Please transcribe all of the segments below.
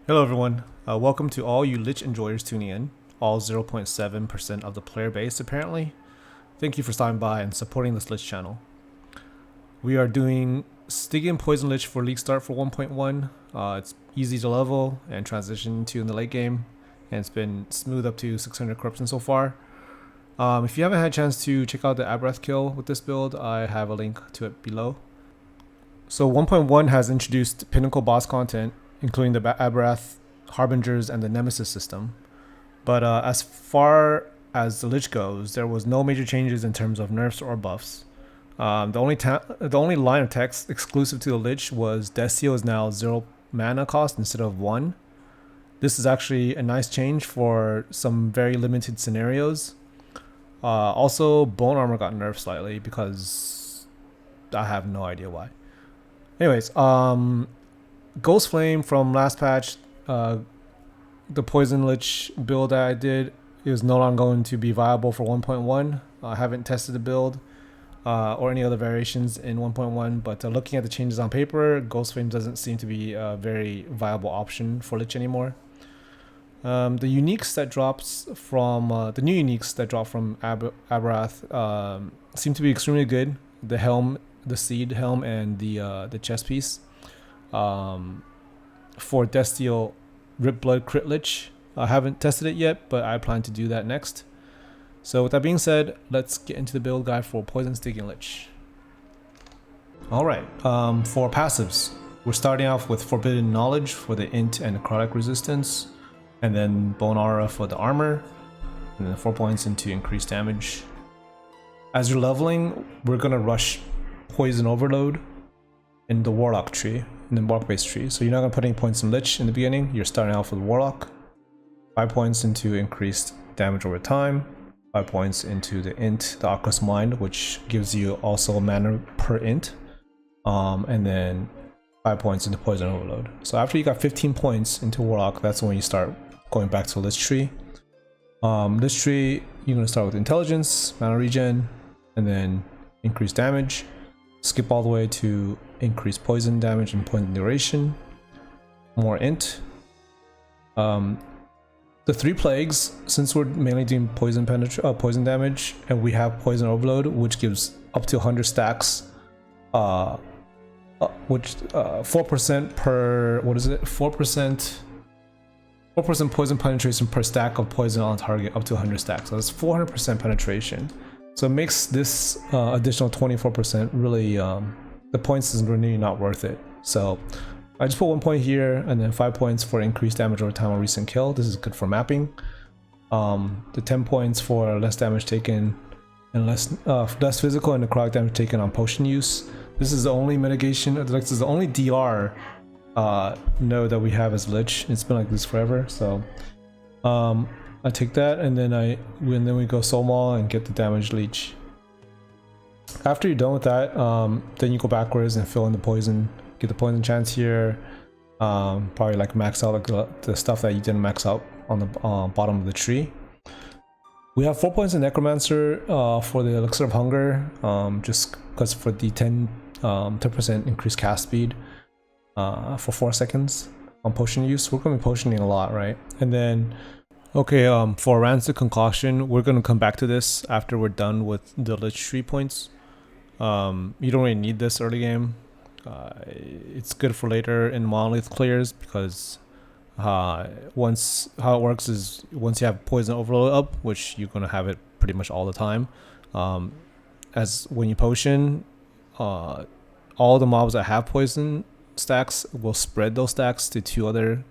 Hello everyone, welcome to all you Lich enjoyers tuning in, all 0.7% of the player base apparently. Thank you for stopping by and supporting this Lich channel. We are doing Stygian Poison Lich for League Start for 1.1. It's easy to level and transition to in the late game, and it's been smooth up to 600 corruption so far. If you haven't had a chance to check out the Aberroth kill with this build, I have a link to it below. So 1.1 has introduced pinnacle boss content, including the Aberroth, Harbingers, and the Nemesis system. But as far as the Lich goes, there was no major changes in terms of nerfs or buffs. The only line of text exclusive to the Lich was Death Seal is now 0 mana cost instead of 1. This is actually a nice change for some very limited scenarios. Also, Bone Armor got nerfed slightly because I have no idea why. Anyways, Ghost Flame from last patch, the Poison Lich build that I did is no longer going to be viable for 1.1. I haven't tested the build or any other variations in 1.1, but looking at the changes on paper, Ghost Flame doesn't seem to be a very viable option for Lich anymore. The uniques that drops from the new uniques that drop from Aberroth seem to be extremely good. The helm, the seed helm, and the chest piece. For Death Steel Rip Blood Crit Lich. I haven't tested it yet, but I plan to do that next. So with that being said, let's get into the build guide for Poison Stygian Lich. Alright, for passives, we're starting off with Forbidden Knowledge for the int and necrotic resistance, and then Bone Aura for the armor, and then 4 points into increased damage. As you're leveling, we're gonna rush Poison Overload in the Warlock tree, in the Warlock base tree. So you're not going to put any points in Lich in the beginning, you're starting off with Warlock. 5 points into increased damage over time, 5 points into the int, the Oculus Mind, which gives you also mana per int, and then 5 points into Poison Overload. So after you got 15 points into Warlock, that's when you start going back to Lich tree. Lich tree, you're going to start with Intelligence, mana regen, and then increased damage. Skip all the way to increase poison damage and poison duration. More int. The 3 plagues, since we're mainly doing poison damage, and we have poison overload, which gives up to 100 stacks, which 4% per, what is it? 4% poison penetration per stack of poison on target, up to 100 stacks. So that's 400% penetration. So it makes this additional 24% really, the points is really not worth it. So I just put 1 point here and then 5 points for increased damage over time on recent kill. This is good for mapping. The 10 points for less damage taken and less physical and necrotic damage taken on potion use. This is the only mitigation, this is the only DR node that we have as Lich. It's been like this forever, so I take that, and then we go Soul Maul and get the damage leech. After you're done with that, then you go backwards and fill in the poison, get the poison chance here. Probably like max out like the stuff that you didn't max out on the bottom of the tree. We have 4 points in Necromancer for the Elixir of Hunger, just because for the 10% increased cast speed for 4 seconds on potion use. We're going to be potioning a lot, right? And then okay, for Rancid Concoction, we're going to come back to this after we're done with the Lich tree points. You don't really need this early game. It's good for later in Monolith clears, because how it works is once you have Poison Overload up, which you're going to have it pretty much all the time, as when you potion, all the mobs that have poison stacks will spread those stacks to 2 other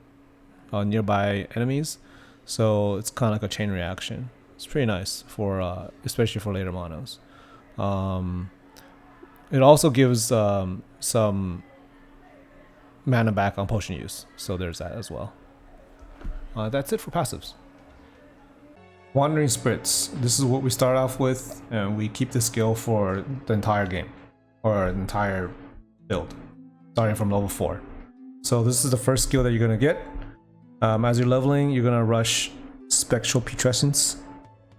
nearby enemies. So it's kind of like a chain reaction. It's pretty nice for especially for later monos. It also gives some mana back on potion use, so there's that as well. That's it for passives. Wandering Spirits. This is what we start off with, and we keep the skill for the entire game, or the entire build, starting from level 4. So this is the first skill that you're gonna get. As you're leveling, you're gonna rush Spectral Putrescence.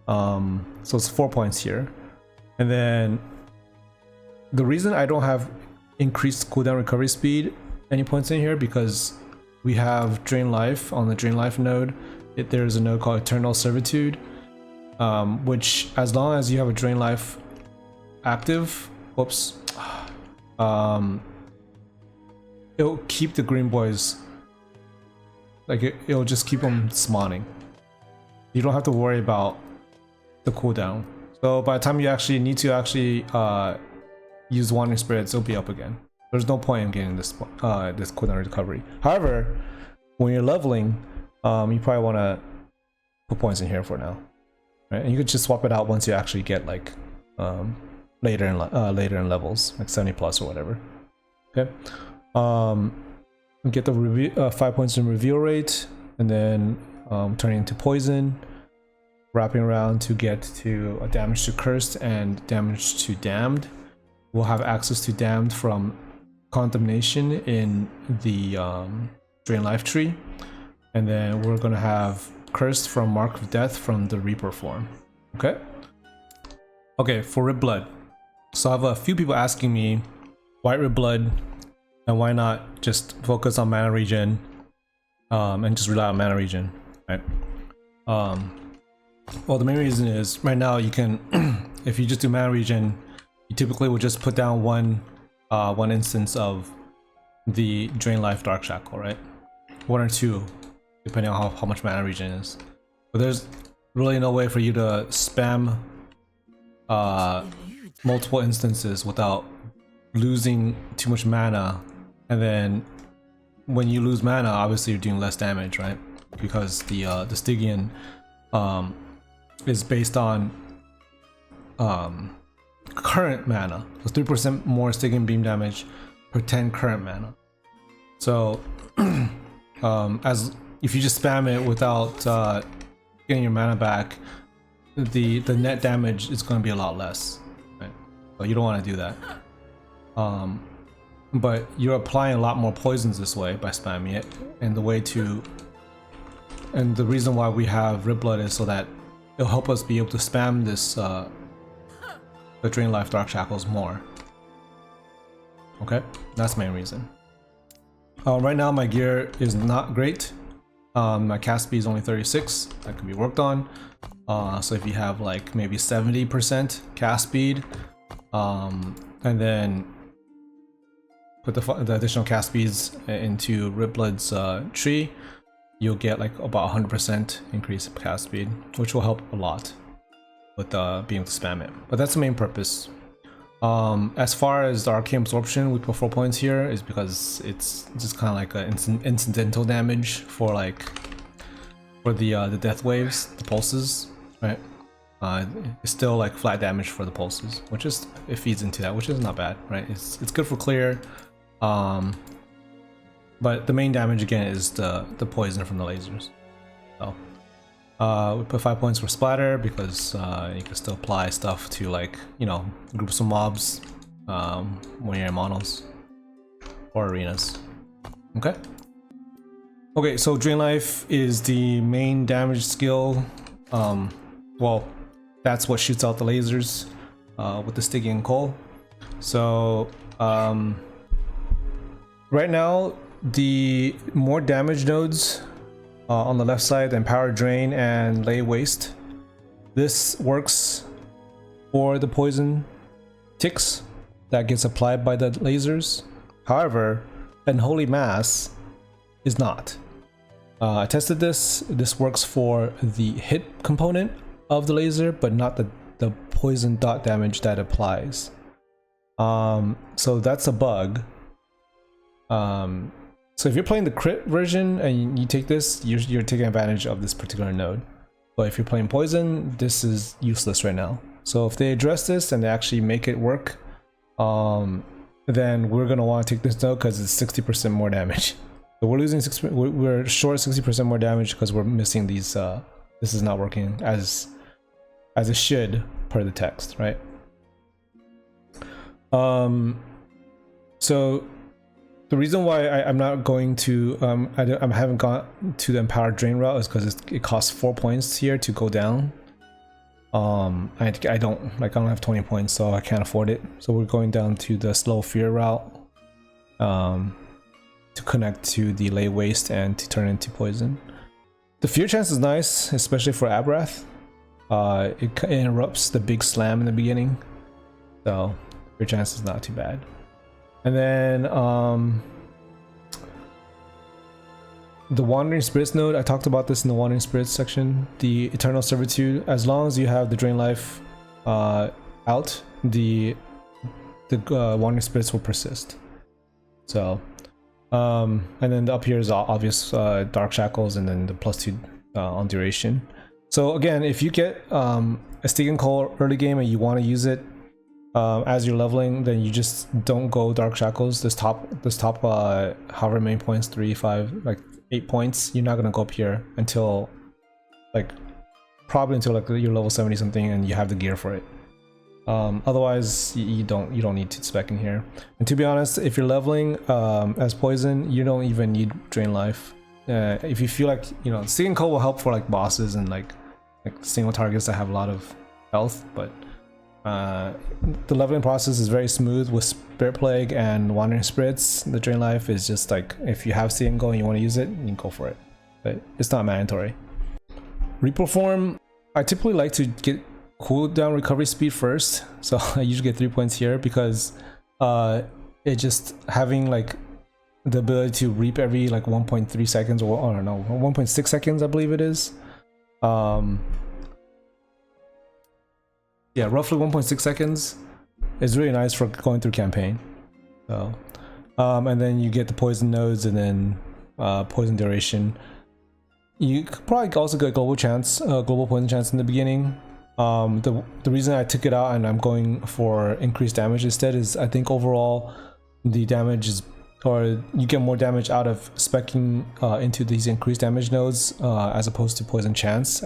So it's 4 points here. And then the reason I don't have increased cooldown recovery speed any points in here, because we have Drain Life. On the Drain Life node, there's a node called Eternal Servitude, which as long as you have a Drain Life active, whoops, it'll keep the green boys, like it'll just keep them spawning. You don't have to worry about the cooldown. So by the time you actually need to use Wandering Spirits, it'll be up again. There's no point in getting this this cooldown recovery. However, when you're leveling, you probably want to put points in here for now, right? And you could just swap it out once you actually get like later in levels, like 70 plus or whatever. Okay. Get the 5 points in reveal rate, and then turning into poison, wrapping around to get to damage to cursed and damage to damned. We'll have access to damned from condemnation in the Drain Life tree, and then we're gonna have cursed from Mark of Death from the Reaper form. Okay. Okay, for Rib Blood. So I have a few people asking me why Rib Blood and why not just focus on mana regen and just rely on mana regen, right? Well, the main reason is right now you can, if you just do mana regen, you typically will just put down one instance of the Drain Life Dark Shackle, right? One or two, depending on how much mana regen is. But there's really no way for you to spam multiple instances without losing too much mana, and then when you lose mana, obviously you're doing less damage, right? Because the Stygian is based on current mana, so 3% more Stygian beam damage per 10 current mana. So as if you just spam it without getting your mana back, the net damage is going to be a lot less, right? So you don't want to do that. But you're applying a lot more poisons this way by spamming it, and the reason why we have Rib Blood is so that it'll help us be able to spam this the Drain Life Dark Shackles more. Okay, that's the main reason. Right now my gear is not great. My cast speed is only 36. That could be worked on. So if you have like maybe 70% cast speed, and then put the additional cast speeds into Rib Blood's tree, you'll get like about 100% increase in cast speed, which will help a lot with being able to spam it. But that's the main purpose. As far as the arcane absorption, we put 4 points here is because it's just kind of like an incidental damage for the death waves, the pulses, right? It's still like flat damage for the pulses, which is, it feeds into that, which is not bad, right? It's good for clear, but the main damage again is the poison from the lasers. So we put 5 points for splatter because you can still apply stuff to, like, you know, groups of mobs when you're in monos or arenas. Okay. Okay, so Drain Life is the main damage skill. Well, that's what shoots out the lasers with the Stygian Coal. So right now, the more damage nodes on the left side than Power Drain and Lay Waste, this works for the poison ticks that gets applied by the lasers. However, Unholy Mass is not. I tested this. This works for the hit component of the laser, but not the poison dot damage that applies. So that's a bug. So if you're playing the crit version and you take this, you're taking advantage of this particular node. But if you're playing poison, this is useless right now. So if they address this and they actually make it work, then we're gonna want to take this node because it's 60% more damage. So we're losing we're short 60% more damage because we're missing these. This is not working as it should per the text, right? So the reason why I'm not going to I haven't gone to the Empowered Drain route is because it costs 4 points here to go down. I don't have 20 points, so I can't afford it. So we're going down to the Slow Fear route. to connect to the lay waste and to turn into poison. The fear chance is nice, especially for Aberroth. It interrupts the big slam in the beginning, so fear chance is not too bad. And then the Wandering Spirits node, I talked about this in the Wandering Spirits section. The Eternal Servitude, as long as you have the Drain Life out, the Wandering Spirits will persist. So, and then up here is obvious Dark Shackles, and then the +2 on duration. So again, if you get a Stygian Call early game and you want to use it as you're leveling, then you just don't go Dark Shackles. This top however many points, 3, 5, like 8 points, you're not gonna go up here until probably until you're level 70 something and you have the gear for it. Otherwise you don't need to spec in here. And to be honest, if you're leveling as poison, you don't even need Drain Life. If you feel like, you know, Stygian Call will help for like bosses and like single targets that have a lot of health, but the leveling process is very smooth with Spirit Plague and Wandering Spirits. The Drain Life is just like, if you have Stygian Call and you want to use it, you can go for it, but it's not mandatory. Reaper form, I typically like to get cooldown recovery speed first, so I usually get 3 points here because it just having like the ability to reap every like 1.3 seconds, or I don't know, 1.6 seconds I believe it is. Yeah, roughly 1.6 seconds is really nice for going through campaign. So, and then you get the poison nodes and then poison duration. You could probably also get global chance, global poison chance in the beginning. The reason I took it out and I'm going for increased damage instead is I think overall the damage is, or you get more damage out of speccing into these increased damage nodes as opposed to poison chance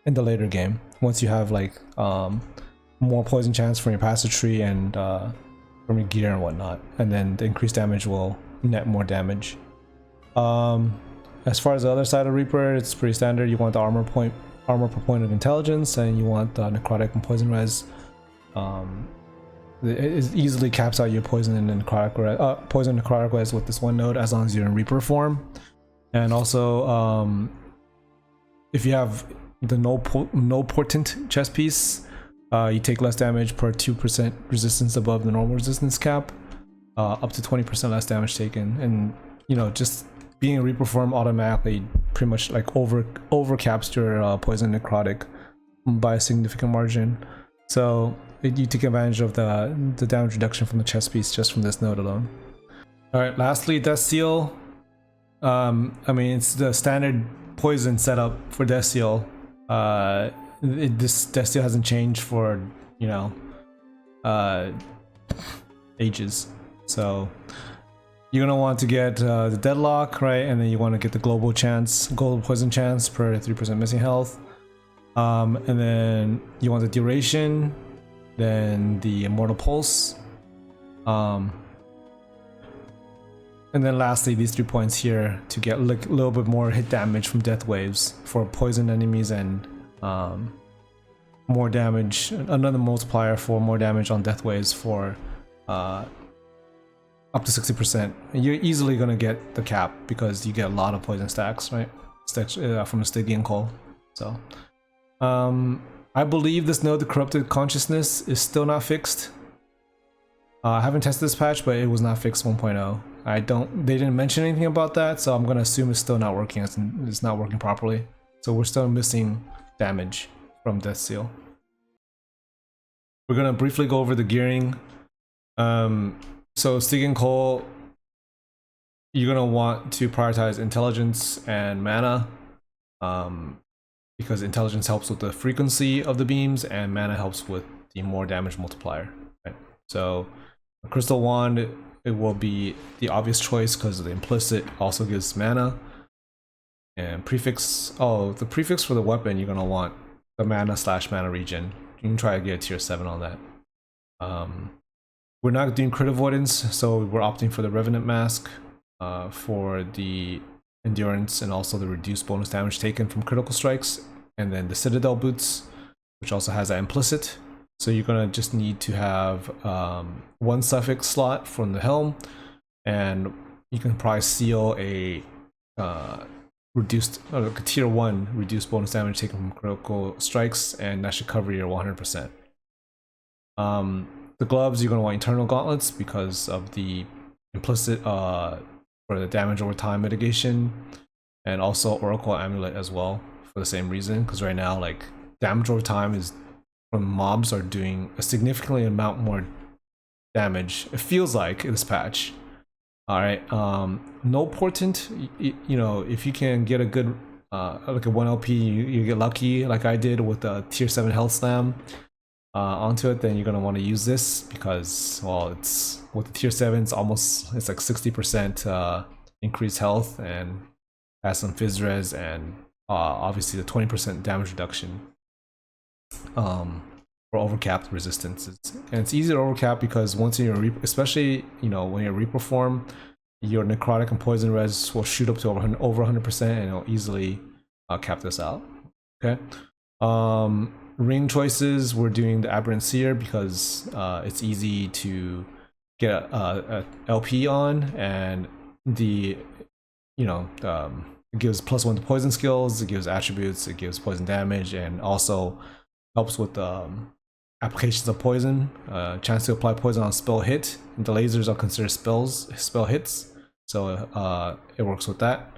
in the later game, once you have like more poison chance from your passive tree and from your gear and whatnot, and then the increased damage will net more damage. As far as the other side of Reaper, it's pretty standard. You want the armor per point of intelligence, and you want the necrotic and poison res. It easily caps out your poison and necrotic res with this one node, as long as you're in Reaper form. And also if you have the no portent chest piece, you take less damage per 2% resistance above the normal resistance cap, up to 20% less damage taken. And you know, just being a Reaper form automatically pretty much like over caps your poison necrotic by a significant margin. So you take advantage of the damage reduction from the chest piece just from this node alone. All right, lastly, Death Seal. I mean, it's the standard poison setup for Death Seal. This Death Seal hasn't changed for, you know, ages. So you're gonna want to get the Deadlock, right? And then you want to get the global poison chance per 3% missing health. And then you want the duration, then the Immortal Pulse. And then lastly, these 3 points here to get like a little bit more hit damage from death waves for poison enemies, and more damage, another multiplier for more damage on death waves for up to 60%. And you're easily gonna get the cap because you get a lot of poison stacks, right? From a Stygian Call. So I believe this node, the Corrupted Consciousness, is still not fixed. I haven't tested this patch, but it was not fixed 1.0. They didn't mention anything about that, so I'm gonna assume it's still not working. It's not working properly. So we're still missing damage from Death Seal. We're gonna briefly go over the gearing. So Stygian Call, you're gonna want to prioritize intelligence and mana, because intelligence helps with the frequency of the beams and mana helps with the more damage multiplier. Right? So a Crystal Wand, it will be the obvious choice because the implicit also gives mana. And prefix, the prefix for the weapon, you're gonna want the mana/mana regen. You can try to get tier 7 on that. We're not doing crit avoidance, so we're opting for the Revenant Mask for the endurance and also the reduced bonus damage taken from critical strikes, and then the Citadel Boots, which also has that implicit. So you're gonna just need to have one suffix slot from the helm and you can probably seal a reduced like a tier 1 reduced bonus damage taken from critical strikes, and that should cover your 100%. The gloves, you're going to want Eternal Gauntlets because of the implicit for the damage over time mitigation, and also Oracle Amulet as well for the same reason, because right now like damage over time is from mobs are doing a significantly amount more damage, it feels like, in this patch. Alright, no portent, you know, if you can get a good like a 1 LP, you get lucky like I did with the tier 7 health slam onto it, then you're gonna want to use this because, well, it's with the tier 7 it's like 60% increased health and has some phys res and obviously the 20% damage reduction for overcapped resistances. And it's easy to overcap because once you're especially, you know, when you're Reaper form, your necrotic and poison res will shoot up to over 100% and it'll easily cap this out. Okay. Ring choices, we're doing the Aberrant Seer because it's easy to get a LP on, and the, you know, it gives +1 to poison skills, it gives attributes, it gives poison damage, and also helps with applications of poison, chance to apply poison on spell hit. The lasers are considered spell hits, so it works with that.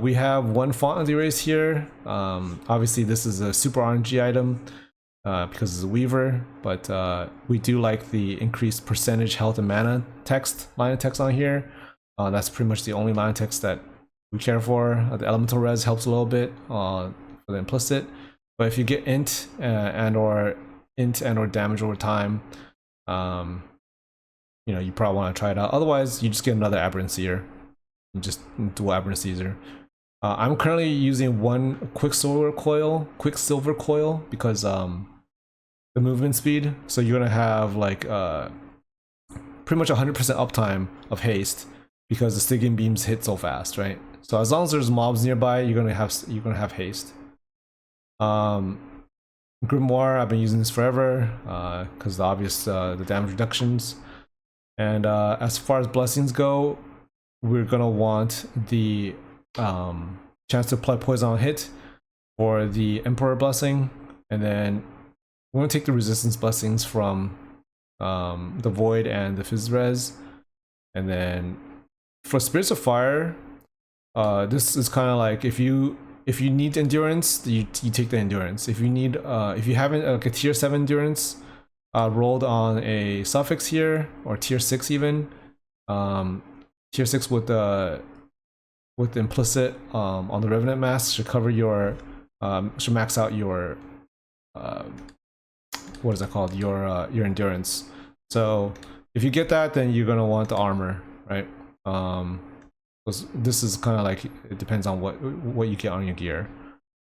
We have 1 Font of the Erase here. Obviously this is a super RNG item because it's a Weaver, but we do like the increased percentage health and mana line of text on here. That's pretty much the only line of text that we care for. The elemental res helps a little bit for the implicit, but if you get int and or damage over time, you know, you probably want to try it out. Otherwise you just get another Aberrant Seer, just dual Aberrant Seer. I'm currently using 1 Quicksilver Coil because the movement speed, so you're gonna have like pretty much 100% uptime of haste because the Stygian beams hit so fast, right? So as long as there's mobs nearby, you're gonna have haste. Grimoire, I've been using this forever because the obvious the damage reductions. And as far as blessings go, we're gonna want the chance to apply poison on hit for the Emperor blessing, and then we're gonna take the resistance blessings from the Void and the Phys res. And then for Spirits of Fire, this is kind of like if you need endurance, you take the endurance. If you need if you haven't like a tier 7 endurance rolled on a suffix here, or tier 6 even, tier 6 with the implicit on the Revenant Mask should cover your should max out your what is that called, your endurance. So if you get that, then you're gonna want the armor, right? This is kind of like, it depends on what you get on your gear.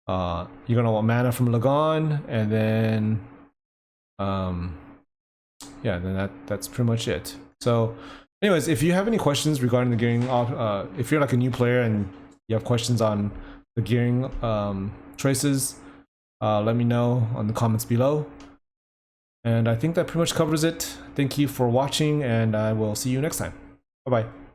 You're gonna want mana from Lagon, and then yeah, then that's pretty much it. So anyways, if you have any questions regarding the gearing, if you're like a new player and you have questions on the gearing choices, let me know on the comments below. And I think that pretty much covers it. Thank you for watching, and I will see you next time. Bye bye.